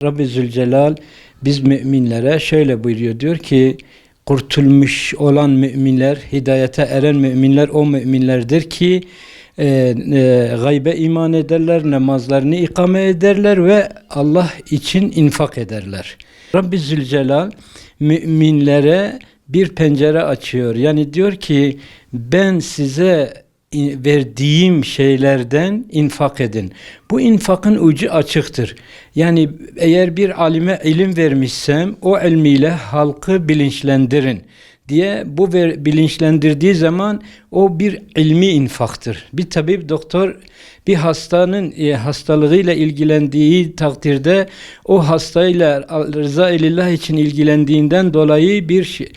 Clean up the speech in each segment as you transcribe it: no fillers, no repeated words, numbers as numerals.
Rabbi Zülcelal biz müminlere şöyle buyuruyor, diyor ki kurtulmuş olan müminler, hidayete eren müminler o müminlerdir ki gaybe iman ederler, namazlarını ikame ederler ve Allah için infak ederler. Rabbi Zülcelal müminlere bir pencere açıyor. Yani diyor ki ben size verdiğim şeylerden infak edin. Bu infakın ucu açıktır. Yani eğer bir alime ilim vermişsem o ilmiyle halkı bilinçlendirin diye bu bilinçlendirdiği zaman o bir ilmi infaktır. Bir tabip, doktor bir hastanın hastalığıyla ilgilendiği takdirde o hastayla rıza-i lillah için ilgilendiğinden dolayı bir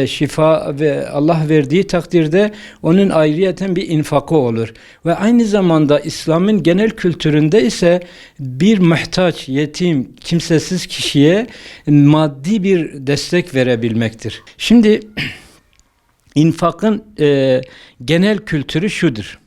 şifa ve Allah verdiği takdirde onun ayrıyeten bir infakı olur. Ve aynı zamanda İslam'ın genel kültüründe ise bir muhtaç, yetim, kimsesiz kişiye maddi bir destek verebilmektir. Şimdi infakın genel kültürü şudur.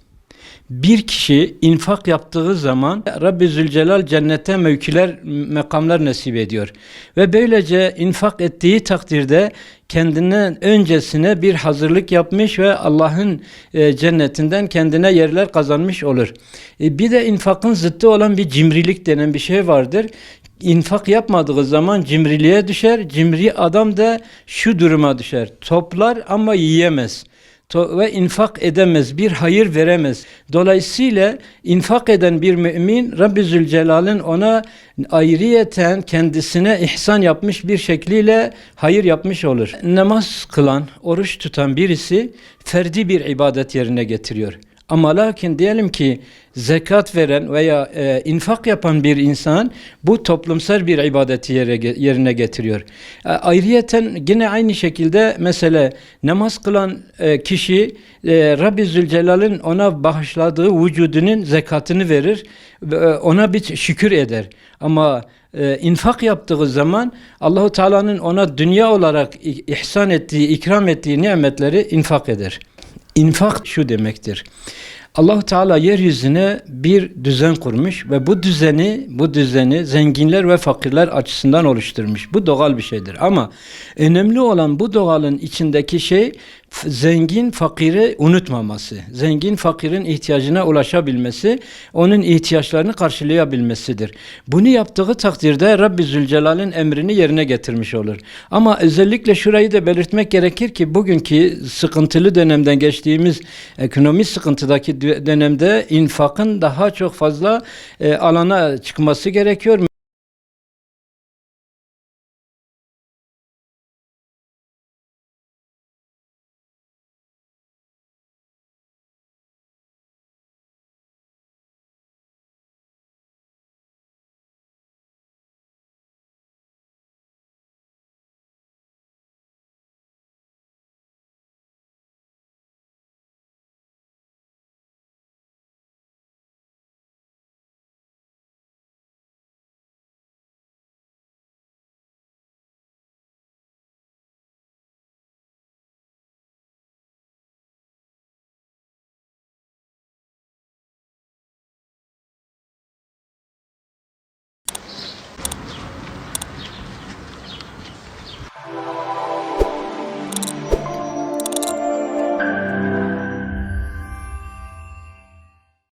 Bir kişi infak yaptığı zaman Rabbi Zülcelal cennete mevkiler, makamlar nasip ediyor. Ve böylece infak ettiği takdirde kendinden öncesine bir hazırlık yapmış ve Allah'ın cennetinden kendine yerler kazanmış olur. Bir de infakın zıttı olan bir cimrilik denen bir şey vardır. İnfak yapmadığı zaman cimriliğe düşer. Cimri adam da şu duruma düşer. Toplar ama yiyemez. Ve infak edemez, bir hayır veremez. Dolayısıyla infak eden bir mümin, Rabbi Zülcelal'in ona ayrıyeten kendisine ihsan yapmış bir şekliyle hayır yapmış olur. Namaz kılan, oruç tutan birisi ferdi bir ibadet yerine getiriyor. Ama lakin diyelim ki zekat veren veya infak yapan bir insan bu toplumsal bir ibadeti yerine getiriyor. Ayrıyeten yine aynı şekilde mesela namaz kılan kişi Rabbi Zülcelal'in ona bağışladığı vücudunun zekatını verir ve ona bir şükür eder. Ama infak yaptığı zaman Allahu Teala'nın ona dünya olarak ihsan ettiği, ikram ettiği nimetleri infak eder. İnfak şu demektir. Allah Teala yeryüzüne bir düzen kurmuş ve bu düzeni zenginler ve fakirler açısından oluşturmuş. Bu doğal bir şeydir ama önemli olan bu doğalın içindeki şey zengin fakiri unutmaması. Zengin fakirin ihtiyacına ulaşabilmesi, onun ihtiyaçlarını karşılayabilmesidir. Bunu yaptığı takdirde Rabbi Zülcelal'in emrini yerine getirmiş olur. Ama özellikle şurayı da belirtmek gerekir ki bugünkü sıkıntılı dönemden geçtiğimiz ekonomi sıkıntıdaki dönemde infakın daha çok fazla alana çıkması gerekiyor.